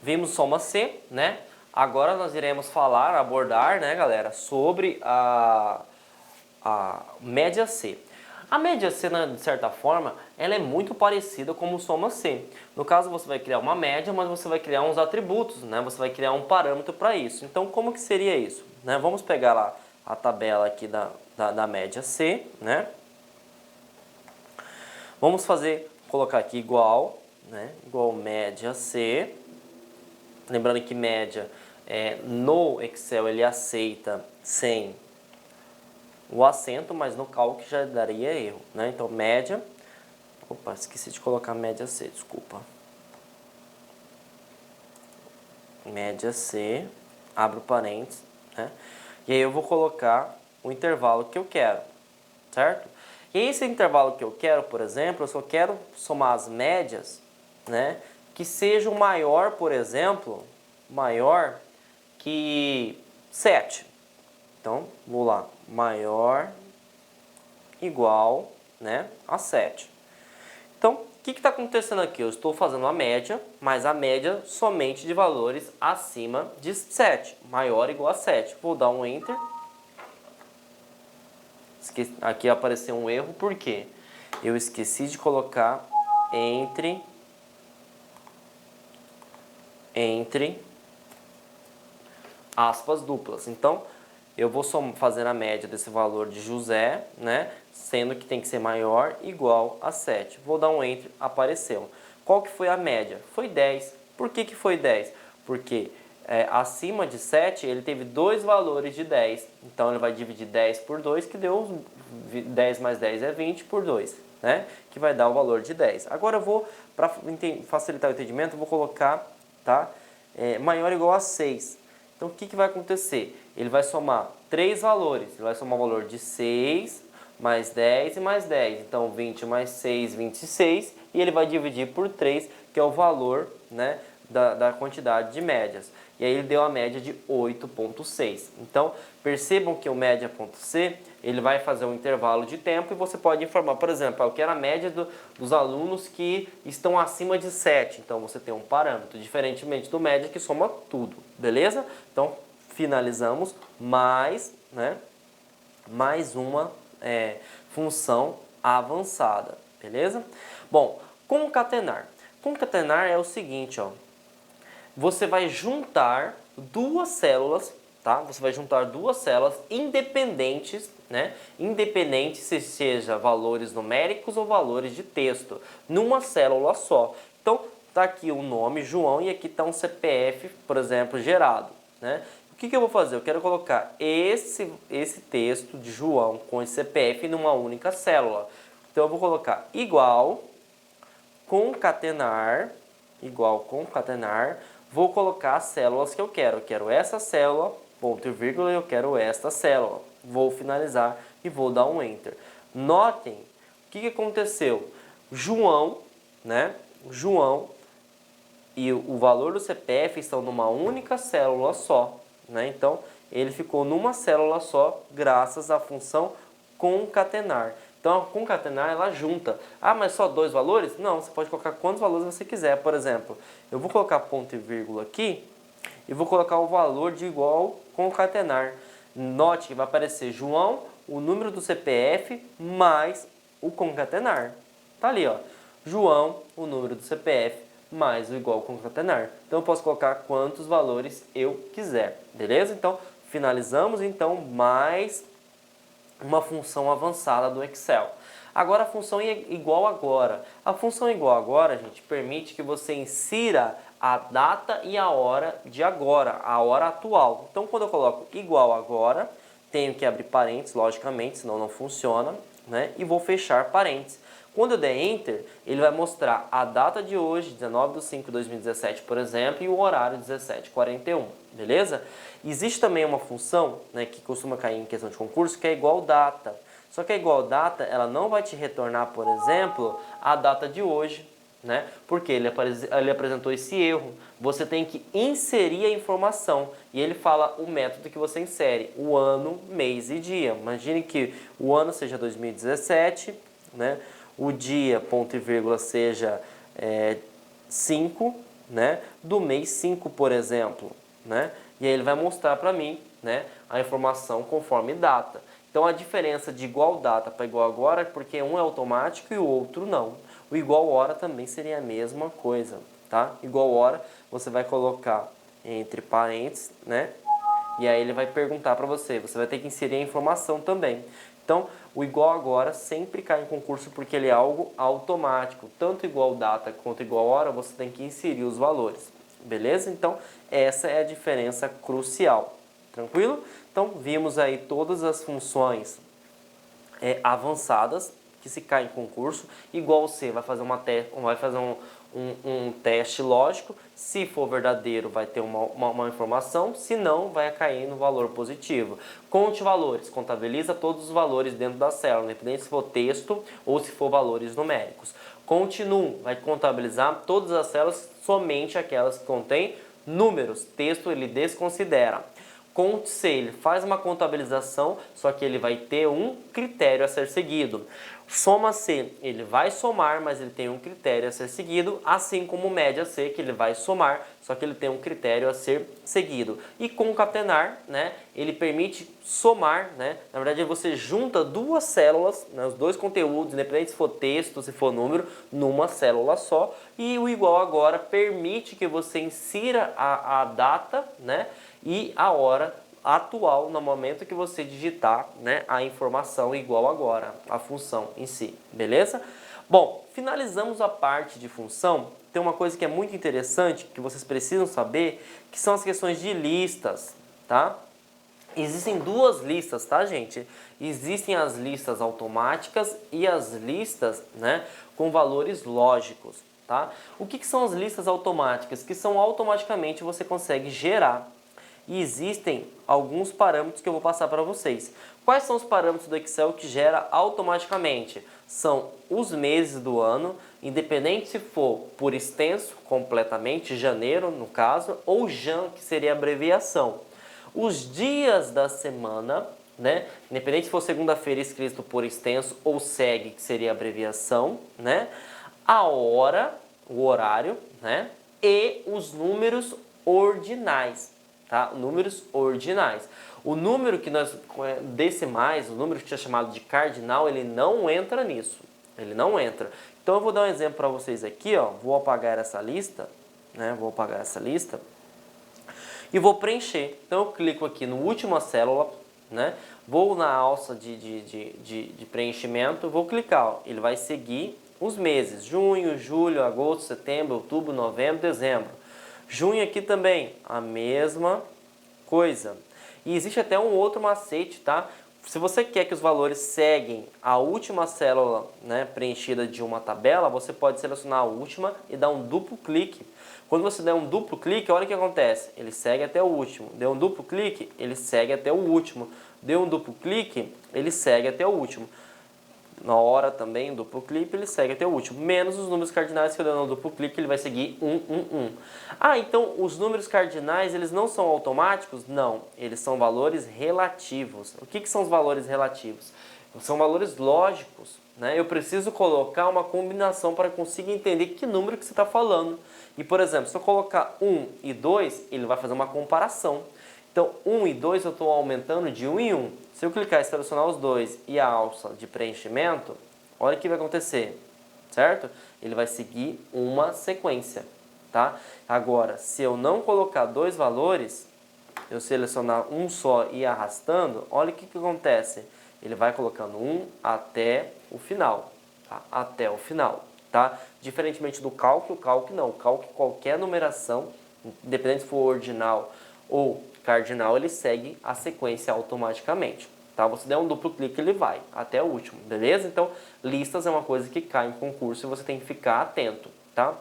vimos soma C, né? Agora nós iremos abordar, né, galera, sobre a média C. A média C, de certa forma, ela é muito parecida com o soma C. No caso, você vai criar uma média, mas você vai criar uns atributos, né? Você vai criar um parâmetro para isso. Então, como que seria isso? Né? Vamos pegar lá a tabela aqui da média C, né? Vamos colocar aqui igual, né? Igual média C. Lembrando que média, no Excel, ele aceita sem o acento, mas no cálculo já daria erro, né? Então, média... Opa, esqueci de colocar média C, desculpa. Média C, abro parênteses, né? E aí eu vou colocar o intervalo que eu quero, certo? E esse intervalo que eu quero, por exemplo, eu só quero somar as médias, né? Que sejam maior, por exemplo, maior que 7. Então, vou lá, maior igual, né, a 7. Então, o que está acontecendo aqui? Eu estou fazendo a média, mas a média somente de valores acima de 7, maior ou igual a 7. Vou dar um Enter. Aqui apareceu um erro, por quê? Eu esqueci de colocar entre aspas duplas. Então, eu vou fazer a média desse valor de José, né? Sendo que tem que ser maior ou igual a 7. Vou dar um Enter, apareceu. Qual que foi a média? Foi 10. Por que foi 10? Porque acima de 7 ele teve dois valores de 10. Então ele vai dividir 10 por 2, que deu 10 mais 10 é 20 por 2, né? Que vai dar o valor de 10. Agora eu vou, para facilitar o entendimento, eu vou colocar, tá? Maior ou igual a 6. Então, o que vai acontecer? Ele vai somar três valores. Ele vai somar o valor de 6, mais 10 e mais 10. Então, 20 mais 6, 26. E ele vai dividir por 3, que é o valor, né, da quantidade de médias. E aí, ele deu a média de 8,6. Então, percebam que o média.c, ele vai fazer um intervalo de tempo e você pode informar, por exemplo, eu quero a média dos alunos que estão acima de 7. Então, você tem um parâmetro, diferentemente do média que soma tudo, beleza? Então, finalizamos mais uma função avançada, beleza? Bom, concatenar. Concatenar é o seguinte, ó. Você vai juntar duas células, tá? Você vai juntar duas células independentes, né? Independente se seja valores numéricos ou valores de texto, numa célula só. Então, tá aqui o nome, João, e aqui está um CPF, por exemplo, gerado, né? O que eu vou fazer? Eu quero colocar esse texto de João com esse CPF numa única célula. Então, eu vou colocar igual concatenar, vou colocar as células que eu quero. Eu quero essa célula, ponto e vírgula, e eu quero esta célula. Vou finalizar e vou dar um Enter. Notem o que aconteceu. João, né? João e o valor do CPF estão numa única célula só, né? Então, ele ficou numa célula só graças à função concatenar. Então, a concatenar, ela junta. Ah, mas só dois valores? Não, você pode colocar quantos valores você quiser. Por exemplo, eu vou colocar ponto e vírgula aqui e vou colocar o valor de igual concatenar. Note que vai aparecer João, o número do CPF, mais o concatenar. Tá ali, ó. João, o número do CPF, mais o igual concatenar. Então, eu posso colocar quantos valores eu quiser. Beleza? Então, finalizamos, então, mais uma função avançada do Excel. Agora, a função igual agora. A função igual agora, gente, permite que você insira a data e a hora de agora, a hora atual. Então, quando eu coloco igual agora, tenho que abrir parênteses, logicamente, senão não funciona, né? E vou fechar parênteses. Quando eu der Enter, ele vai mostrar a data de hoje, 19/5/2017, por exemplo, e o horário 17h41, beleza? Existe também uma função, né, que costuma cair em questão de concurso, que é igual data. Só que a igual data, ela não vai te retornar, por exemplo, a data de hoje, né? Porque ele apresentou esse erro. Você tem que inserir a informação e ele fala o método que você insere, o ano, mês e dia. Imagine que o ano seja 2017, né? O dia, ponto e vírgula, seja 5, né, do mês 5, por exemplo, né? E aí ele vai mostrar para mim, né, a informação conforme data. Então a diferença de igual data para igual agora é porque um é automático e o outro não. O igual hora também seria a mesma coisa, tá? Igual hora você vai colocar entre parênteses, né? E aí ele vai perguntar para você, você vai ter que inserir a informação também. Então, o igual agora sempre cai em concurso porque ele é algo automático. Tanto igual data quanto igual hora, você tem que inserir os valores. Beleza? Então, essa é a diferença crucial. Tranquilo? Então, vimos aí todas as funções avançadas que se cai em concurso. Igual C vai fazer um teste lógico. Se for verdadeiro, vai ter uma informação. Se não, vai cair no valor positivo. Conte valores. Contabiliza todos os valores dentro da célula, independente se for texto ou se for valores numéricos. Conte num. Vai contabilizar todas as células, somente aquelas que contêm números. Texto ele desconsidera. Conte-se, ele faz uma contabilização, só que ele vai ter um critério a ser seguido. Soma-se, ele vai somar, mas ele tem um critério a ser seguido, assim como média-se, que ele vai somar, só que ele tem um critério a ser seguido. E concatenar, né, ele permite somar, né, na verdade você junta duas células, né, os dois conteúdos, independente se for texto, se for número, numa célula só, e o igual agora permite que você insira a data, né, e a hora atual no momento que você digitar, né, a informação igual agora, a função em si, beleza? Bom, finalizamos a parte de função. Tem uma coisa que é muito interessante que vocês precisam saber, que são as questões de listas, tá? Existem duas listas, tá, gente? Existem as listas automáticas e as listas, né, com valores lógicos, tá? O que são as listas automáticas? Que são automaticamente você consegue gerar. E existem alguns parâmetros que eu vou passar para vocês. Quais são os parâmetros do Excel que gera automaticamente? São os meses do ano, independente se for por extenso, completamente, janeiro no caso, ou JAN, que seria a abreviação. Os dias da semana, né? Independente se for segunda-feira escrito por extenso ou SEG, que seria a abreviação, né? A hora, o horário, né? E os números ordinais. Tá? Números ordinais. O número que nós decimais, o número que é chamado de cardinal, ele não entra nisso. Ele não entra. Então eu vou dar um exemplo para vocês aqui, ó. Vou apagar essa lista, né? Vou apagar essa lista e vou preencher. Então eu clico aqui no última célula, né? Vou na alça de preenchimento, vou clicar, ó. Ele vai seguir os meses: junho, julho, agosto, setembro, outubro, novembro, dezembro. Junho aqui também, a mesma coisa. E existe até um outro macete, tá? Se você quer que os valores seguem a última célula, né, preenchida de uma tabela, você pode selecionar a última e dar um duplo clique. Quando você der um duplo clique, olha o que acontece. Ele segue até o último. Deu um duplo clique, ele segue até o último. Deu um duplo clique, ele segue até o último. Na hora também, duplo clique, ele segue até o último. Menos os números cardinais que eu dou no duplo clique, ele vai seguir 1, 1, 1. Ah, então os números cardinais, eles não são automáticos? Não, eles são valores relativos. O que são os valores relativos? São valores lógicos, né? Eu preciso colocar uma combinação para conseguir entender que número que você está falando. E, por exemplo, se eu colocar 1 e 2, ele vai fazer uma comparação. Então, 1 e 2 eu estou aumentando de 1 em 1. Se eu clicar em selecionar os dois e a alça de preenchimento, olha o que vai acontecer, certo? Ele vai seguir uma sequência, tá? Agora, se eu não colocar dois valores, eu selecionar um só e ir arrastando, olha o que acontece. Ele vai colocando um até o final, tá? Até o final, tá? Diferentemente do cálculo, o cálculo não. O cálculo, qualquer numeração, independente se for ordinal ou cardinal, ele segue a sequência automaticamente, tá? Você der um duplo clique, ele vai até o último, beleza? Então, listas é uma coisa que cai em concurso e você tem que ficar atento, tá?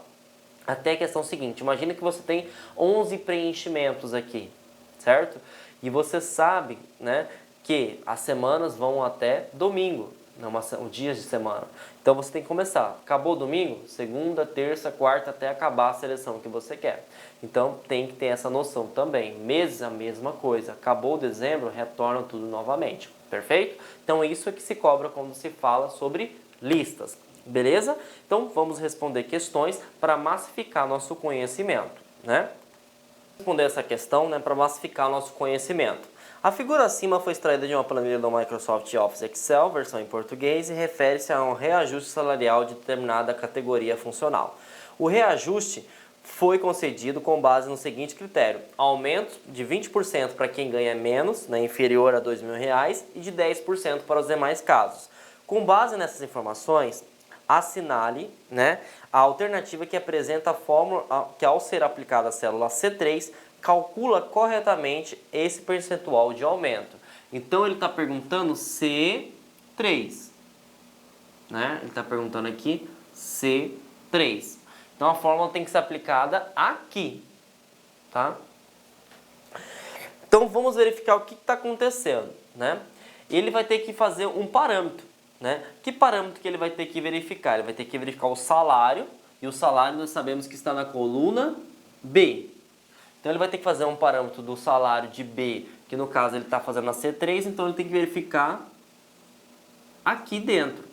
Até a questão seguinte, imagina que você tem 11 preenchimentos aqui, certo? E você sabe, né, que as semanas vão até domingo, os dias de semana. Então você tem que começar. Acabou domingo? Segunda, terça, quarta, até acabar a seleção que você quer. Então tem que ter essa noção também. Meses, a mesma coisa. Acabou dezembro, retorna tudo novamente. Perfeito? Então isso é que se cobra quando se fala sobre listas. Beleza? Então vamos responder questões para massificar nosso conhecimento, né? Responder essa questão, né, para massificar nosso conhecimento. A figura acima foi extraída de uma planilha do Microsoft Office Excel, versão em português, e refere-se a um reajuste salarial de determinada categoria funcional. O reajuste foi concedido com base no seguinte critério: aumento de 20% para quem ganha menos, né, inferior a R$ 2.000, e de 10% para os demais casos. Com base nessas informações, assinale, né, a alternativa que apresenta a fórmula que, ao ser aplicada a célula C3, calcula corretamente esse percentual de aumento. Então ele está perguntando C3, né? Ele está perguntando aqui C3. Então a fórmula tem que ser aplicada aqui, tá? Então vamos verificar o que está acontecendo, né? Ele vai ter que fazer um parâmetro, né? Que parâmetro que ele vai ter que verificar? Ele vai ter que verificar o salário, e o salário nós sabemos que está na coluna B. Então ele vai ter que fazer um parâmetro do salário de B, que no caso ele está fazendo na C3, então ele tem que verificar aqui dentro,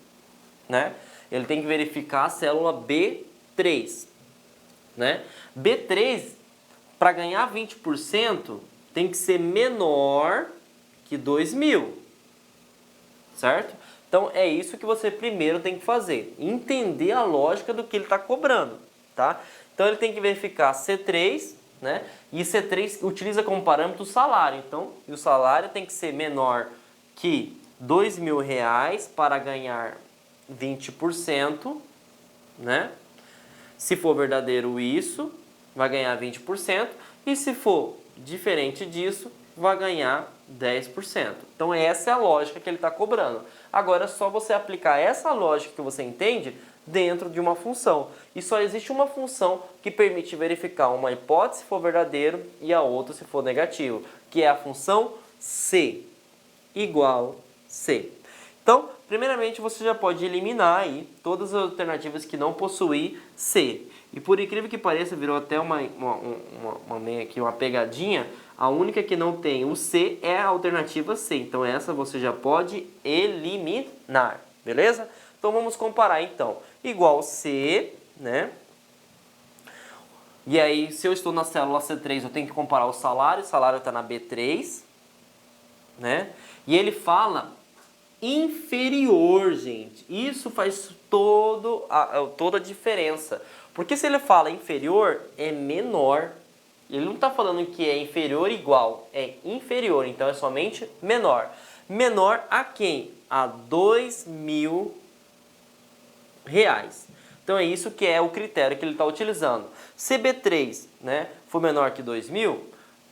né? Ele tem que verificar a célula B3, né? B3, para ganhar 20%, tem que ser menor que 2.000, certo? Então é isso que você primeiro tem que fazer, entender a lógica do que ele está cobrando, tá? Então ele tem que verificar C3, né? E C3 utiliza como parâmetro o salário. Então, o salário tem que ser menor que R$ 2.000 para ganhar 20%, né? Se for verdadeiro isso, vai ganhar 20%. E se for diferente disso, vai ganhar 10%. Então essa é a lógica que ele está cobrando. Agora é só você aplicar essa lógica que você entende dentro de uma função. E só existe uma função que permite verificar uma hipótese se for verdadeiro e a outra se for negativo, que é a função C igual C. Então, primeiramente, você já pode eliminar aí todas as alternativas que não possuem C. E por incrível que pareça, virou até uma pegadinha. A única que não tem o C é a alternativa C. Então essa você já pode eliminar, beleza? Então vamos comparar então. Igual C, né? E aí, se eu estou na célula C3, eu tenho que comparar o salário está na B3, né? E ele fala inferior, gente. Isso faz toda a diferença. Porque se ele fala inferior, é menor. Ele não está falando que é inferior igual, é inferior, então é somente menor. Menor a quem? A R$ 2.000. Então é isso que é o critério que ele está utilizando. Se B3, né, for menor que 2.000,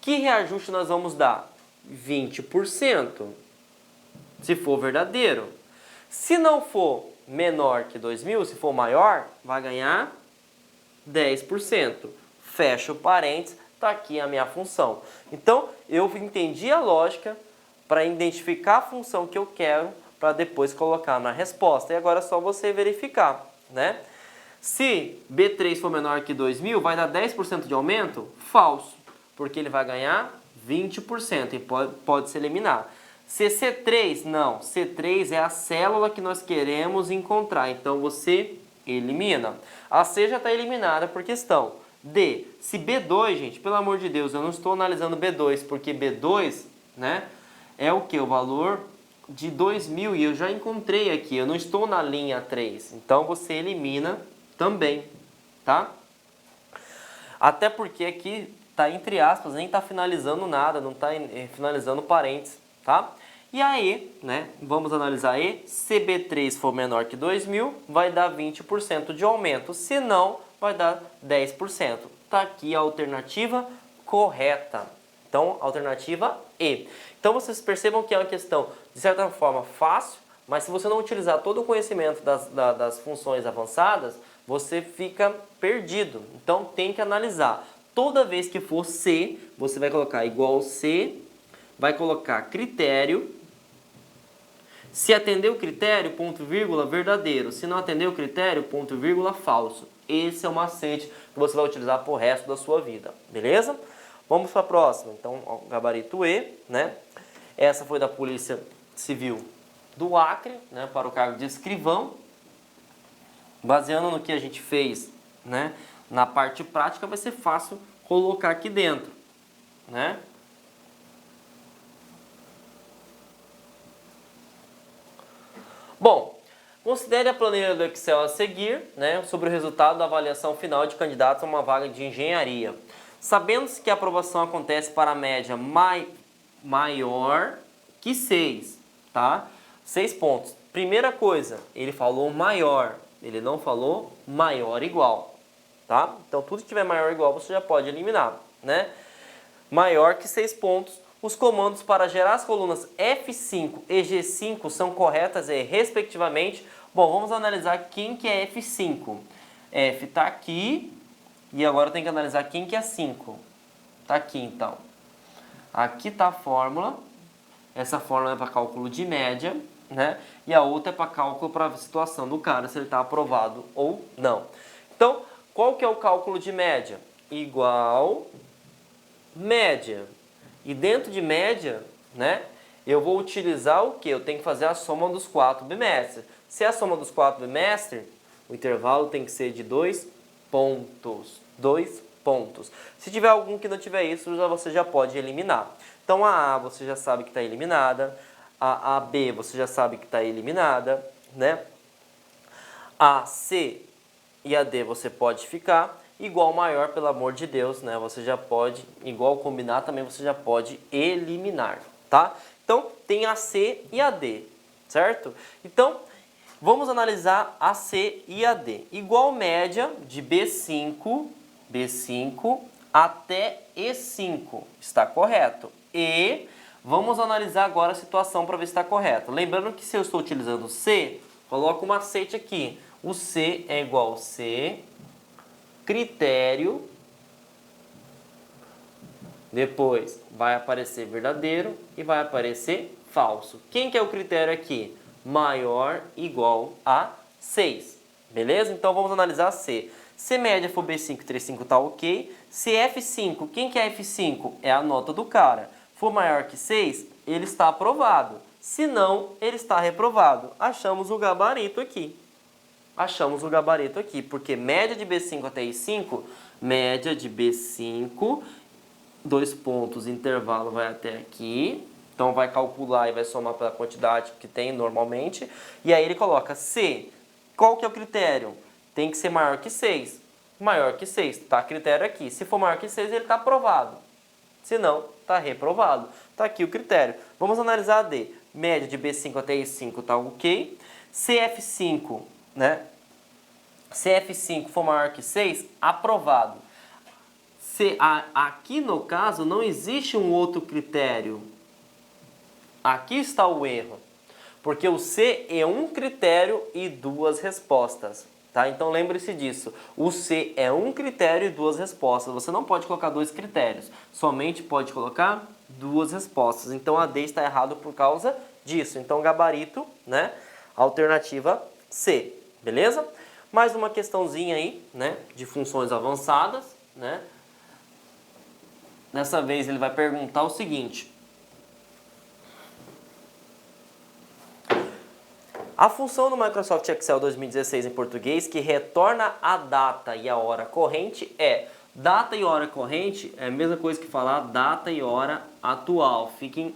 que reajuste nós vamos dar? 20%, se for verdadeiro. Se não for menor que 2.000, se for maior, vai ganhar 10%. Fecha o parênteses, está aqui a minha função. Então, eu entendi a lógica para identificar a função que eu quero para depois colocar na resposta. E agora é só você verificar, né? Se B3 for menor que 2.000, vai dar 10% de aumento? Falso, porque ele vai ganhar 20% e pode se eliminar. Se C3, não. C3 é a célula que nós queremos encontrar, então você elimina. A C já está eliminada por questão. D, se B2, gente, pelo amor de Deus, eu não estou analisando B2, porque B2, né, é o que? O valor de 2.000 e eu já encontrei aqui, eu não estou na linha 3, então você elimina também, tá? Até porque aqui tá entre aspas, nem tá finalizando nada, não tá finalizando parênteses, tá? E aí, né, vamos analisar aí, se B3 for menor que 2.000, vai dar 20% de aumento, se não, vai dar 10%. Tá aqui a alternativa correta. Então, alternativa E. Então, vocês percebam que é uma questão, de certa forma, fácil, mas se você não utilizar todo o conhecimento das funções avançadas, você fica perdido. Então, tem que analisar. Toda vez que for C, você vai colocar igual C, vai colocar critério. Se atender o critério, ponto vírgula, verdadeiro. Se não atender o critério, ponto vírgula, falso. Esse é o macete que você vai utilizar pro resto da sua vida, beleza? Vamos para a próxima. Então, ó, gabarito E, né? Essa foi da Polícia Civil do Acre, né, para o cargo de escrivão. Baseando no que a gente fez, né, na parte prática, vai ser fácil colocar aqui dentro, né? Bom, considere a planilha do Excel a seguir, né, sobre o resultado da avaliação final de candidatos a uma vaga de engenharia. Sabendo-se que a aprovação acontece para a média maior que 6, tá? 6 pontos. Primeira coisa, ele falou maior, ele não falou maior igual, tá? Então, tudo que tiver maior ou igual, você já pode eliminar, né? Maior que 6 pontos. Os comandos para gerar as colunas F5 e G5 são corretas e respectivamente. Bom, vamos analisar quem que é F5. F está aqui e agora tem que analisar quem que é 5. Está aqui então. Aqui está a fórmula. Essa fórmula é para cálculo de média, né? E a outra é para cálculo para a situação do cara, se ele está aprovado ou não. Então, qual que é o cálculo de média? Igual média. E dentro de média, né, eu vou utilizar o quê? Eu tenho que fazer a soma dos 4 bimestres. Se é a soma dos 4 bimestres, o intervalo tem que ser de 2 pontos. 2 pontos. Se tiver algum que não tiver isso, você já pode eliminar. Então a você já sabe que está eliminada. A B você já sabe que está eliminada, né? A C e a D você pode ficar. Igual maior, pelo amor de Deus, né? Você já pode, igual combinar também, você já pode eliminar, tá? Então, tem a C e a D, certo? Então, vamos analisar a C e a D. Igual média de B5 até E5, está correto. E vamos analisar agora a situação para ver se está correto. Lembrando que se eu estou utilizando C, coloco um macete aqui. O C é igual a C, critério, depois vai aparecer verdadeiro e vai aparecer falso. Quem que é o critério aqui? Maior igual a 6, beleza? Então vamos analisar C. Se média for B5 e 35 tá ok. Se F5, quem que é F5? É a nota do cara. For maior que 6, ele está aprovado. Se não, ele está reprovado. Achamos o gabarito aqui. Achamos o gabarito aqui, porque média de B5 até I5, média de B5, 2 pontos, intervalo vai até aqui, então vai calcular e vai somar pela quantidade que tem normalmente, e aí ele coloca C. Qual que é o critério? Tem que ser maior que 6. Maior que 6, tá? Critério aqui. Se for maior que 6, ele está aprovado. Se não, está reprovado. Está aqui o critério. Vamos analisar a D. Média de B5 até I5 está ok. CF5, né? Se F5 for maior que 6, aprovado. Aqui no caso não existe um outro critério. Aqui está o erro. Porque o C é um critério e 2 respostas. Tá? Então lembre-se disso. O C é um critério e 2 respostas. Você não pode colocar 2 critérios. Somente pode colocar 2 respostas. Então a D está errado por causa disso. Então gabarito, né? Alternativa C. Beleza? Mais uma questãozinha aí, né, de funções avançadas, né? Dessa vez ele vai perguntar o seguinte: a função do Microsoft Excel 2016 em português que retorna a data e a hora corrente é data e hora corrente é a mesma coisa que falar data e hora atual. Fiquem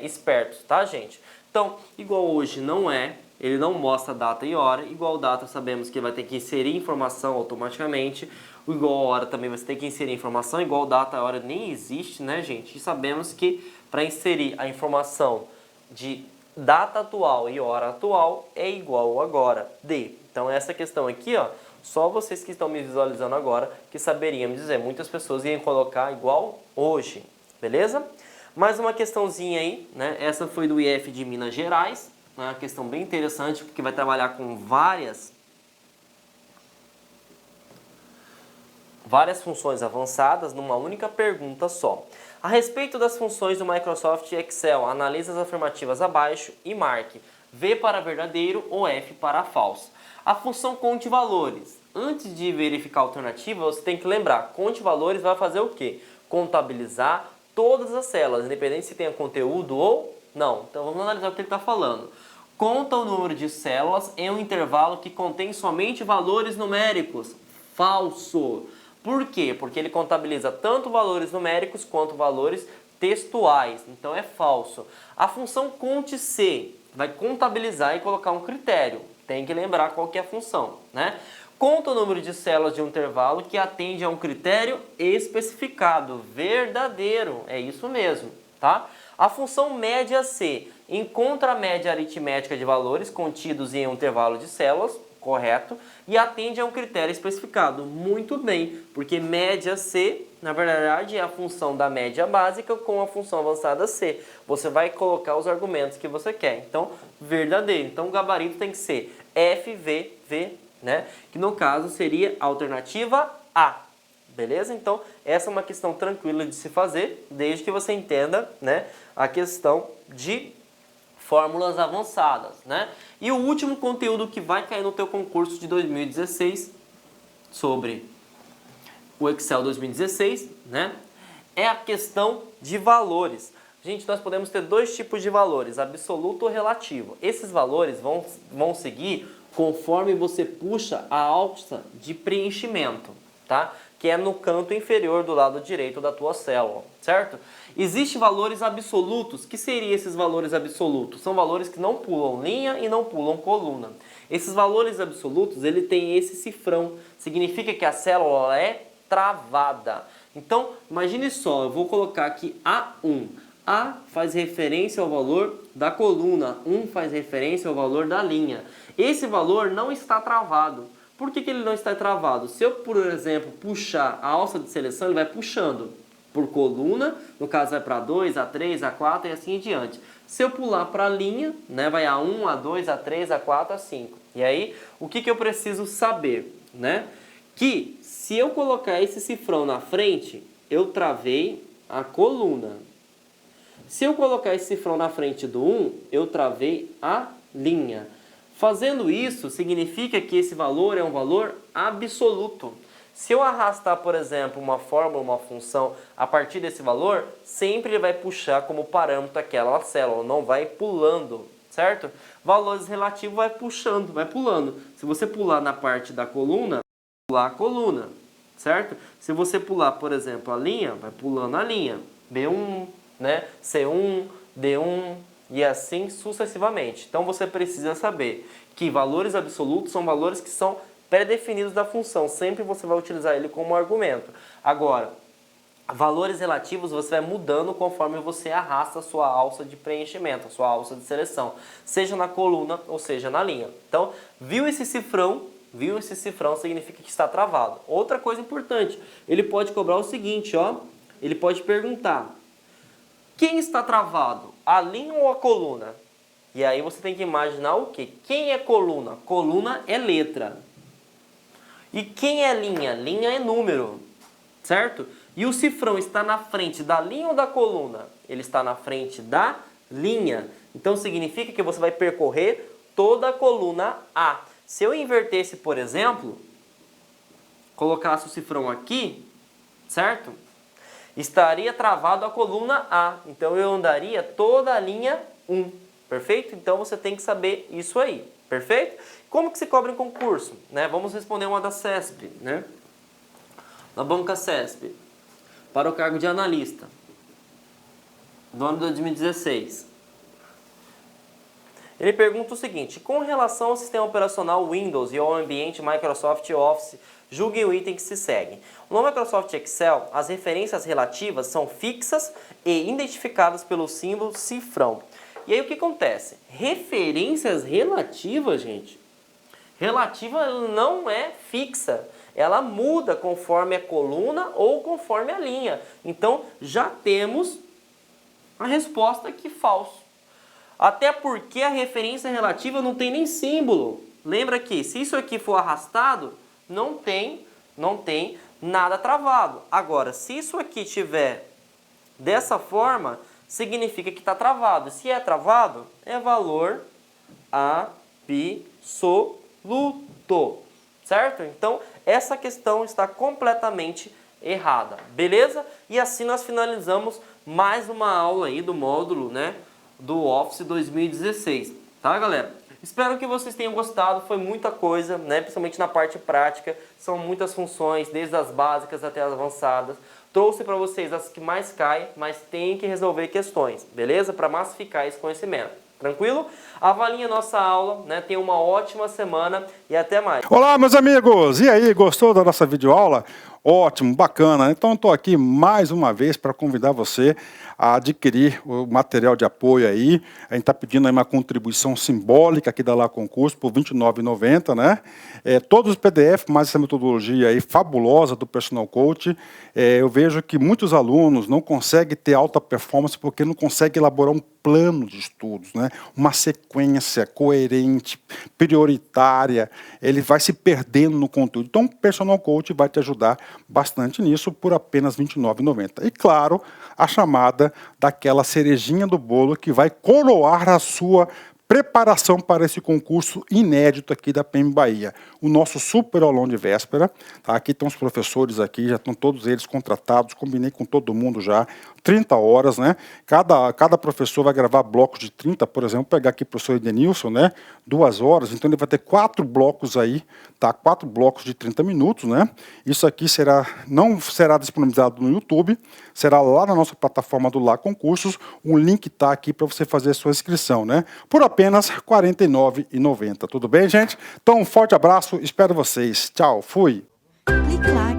espertos, tá, gente? Então, igual hoje não é, ele não mostra data e hora. Igual data sabemos que vai ter que inserir informação automaticamente. O igual hora também você tem que inserir informação. Igual data e hora nem existe, né, gente? E sabemos que para inserir a informação de data atual e hora atual é igual agora D. Então essa questão aqui, ó, só vocês que estão me visualizando agora que saberiam me dizer. Muitas pessoas iam colocar igual hoje, beleza? Mais uma questãozinha aí, né? Essa foi do IF de Minas Gerais, né? Uma questão bem interessante porque vai trabalhar com várias funções avançadas numa única pergunta só. A respeito das funções do Microsoft Excel, analise as afirmativas abaixo e marque V para verdadeiro ou F para falso. A função conte valores. Antes de verificar a alternativa, você tem que lembrar, conte valores vai fazer o quê? Contabilizar todas as células, independente se tenha conteúdo ou não. Então vamos analisar o que ele está falando. conta o número de células em um intervalo que contém somente valores numéricos. Falso. Por quê? Porque ele contabiliza tanto valores numéricos quanto valores textuais. Então é falso. A função conte-se vai contabilizar e colocar um critério. Tem que lembrar qual que é a função, né? Conta o número de células de um intervalo que atende a um critério especificado, verdadeiro. É isso mesmo, tá? A função média-se encontra a média aritmética de valores contidos em um intervalo de células, correto, e atende a um critério especificado. Muito bem, porque média-se, na verdade, é a função da média básica com a função avançada C. Você vai colocar os argumentos que você quer. Então, verdadeiro. Então, o gabarito tem que ser FVV, né? Que no caso seria a alternativa A. Beleza? Então, essa é uma questão tranquila de se fazer, desde que você entenda, né, a questão de fórmulas avançadas, né? E o último conteúdo que vai cair no teu concurso de 2016 sobre o Excel 2016, né, é a questão de valores. Gente, nós podemos ter dois tipos de valores, absoluto ou relativo. Esses valores vão seguir conforme você puxa a alça de preenchimento, tá? Que é no canto inferior do lado direito da tua célula, certo? Existem valores absolutos. Que seriam esses valores absolutos? São valores que não pulam linha e não pulam coluna. Esses valores absolutos, ele tem esse cifrão. Significa que a célula é travada. Então, imagine só, eu vou colocar aqui A1. A faz referência ao valor da coluna, 1 faz referência ao valor da linha. Esse valor não está travado. Por que ele não está travado? Se eu, por exemplo, puxar a alça de seleção, ele vai puxando por coluna, no caso vai para 2, A3, A4 e assim em diante. Se eu pular para a linha, né, vai A1, A2, A3, A4, A5. E aí, o que eu preciso saber? Né? Que se eu colocar esse cifrão na frente, eu travei a coluna. Se eu colocar esse cifrão na frente do 1, eu travei a linha. Fazendo isso, significa que esse valor é um valor absoluto. Se eu arrastar, por exemplo, uma fórmula, uma função a partir desse valor, sempre ele vai puxar como parâmetro aquela célula, não vai pulando, certo? Valores relativos vai puxando, vai pulando. Se você pular na parte da coluna, pular a coluna, certo? Se você pular, por exemplo, a linha, vai pulando a linha. B1, né? C1, D1 e assim sucessivamente. Então você precisa saber que valores absolutos são valores que são pré-definidos da função. Sempre você vai utilizar ele como argumento. Agora, valores relativos você vai mudando conforme você arrasta a sua alça de preenchimento, a sua alça de seleção, seja na coluna ou seja na linha. Então, viu esse cifrão significa que está travado. Outra coisa importante, ele pode cobrar o seguinte, ó, ele pode perguntar: quem está travado? A linha ou a coluna? E aí você tem que imaginar o quê? Quem é coluna? Coluna é letra. E quem é linha? Linha é número, certo? E o cifrão está na frente da linha ou da coluna? Ele está na frente da linha. Então significa que você vai percorrer toda a coluna A. Se eu invertesse, por exemplo, colocasse o cifrão aqui, certo? Estaria travado a coluna A. Então eu andaria toda a linha 1. Perfeito? Então você tem que saber isso aí. Perfeito? Como que se cobra em concurso? Né? Vamos responder uma da CESP, né? Na banca CESP, para o cargo de analista, do ano de 2016. Ele pergunta o seguinte: com relação ao sistema operacional Windows e ao ambiente Microsoft Office, julgue o item que se segue. No Microsoft Excel, as referências relativas são fixas e identificadas pelo símbolo cifrão. E aí o que acontece? Referências relativas, gente, relativa não é fixa. Ela muda conforme a coluna ou conforme a linha. Então, já temos a resposta que falso. Até porque a referência relativa não tem nem símbolo. Lembra que se isso aqui for arrastado, não tem nada travado. Agora, se isso aqui tiver dessa forma, significa que está travado. Se é travado, é valor absoluto. Certo? Então, essa questão está completamente errada. Beleza? E assim nós finalizamos mais uma aula aí do módulo, né, do Office 2016. Tá, galera? Espero que vocês tenham gostado, foi muita coisa, né? Principalmente na parte prática, são muitas funções, desde as básicas até as avançadas. Trouxe para vocês as que mais caem, mas tem que resolver questões, beleza? Para massificar esse conhecimento. Tranquilo? Avaliem a nossa aula, né? Tenha uma ótima semana e até mais. Olá, meus amigos! E aí, gostou da nossa videoaula? Ótimo, bacana. Então, estou aqui mais uma vez para convidar você a adquirir o material de apoio aí. A gente está pedindo aí uma contribuição simbólica aqui da Lá Concurso por R$ 29,90, né? Todos os PDF, mais essa metodologia aí fabulosa do Personal Coach. Eu vejo que muitos alunos não conseguem ter alta performance porque não conseguem elaborar um plano de estudos, né? Uma sequência coerente, prioritária. Ele vai se perdendo no conteúdo. Então, o Personal Coach vai te ajudar bastante nisso por apenas R$ 29,90. E claro, a chamada daquela cerejinha do bolo que vai coroar a sua preparação para esse concurso inédito aqui da PM Bahia. O nosso super aulão de véspera, tá? Aqui estão os professores aqui, já estão todos eles contratados, combinei com todo mundo já, 30 horas, né? Cada professor vai gravar blocos de 30, por exemplo, vou pegar aqui o professor Edenilson, né? 2 horas, então ele vai ter 4 blocos aí, tá? 4 blocos de 30 minutos, né? Isso aqui não será disponibilizado no YouTube, será lá na nossa plataforma do Lá Concursos, um link está aqui para você fazer a sua inscrição, né? Por apenas R$ 49,90. Tudo bem, gente? Então, um forte abraço, espero vocês. Tchau, fui! Clique lá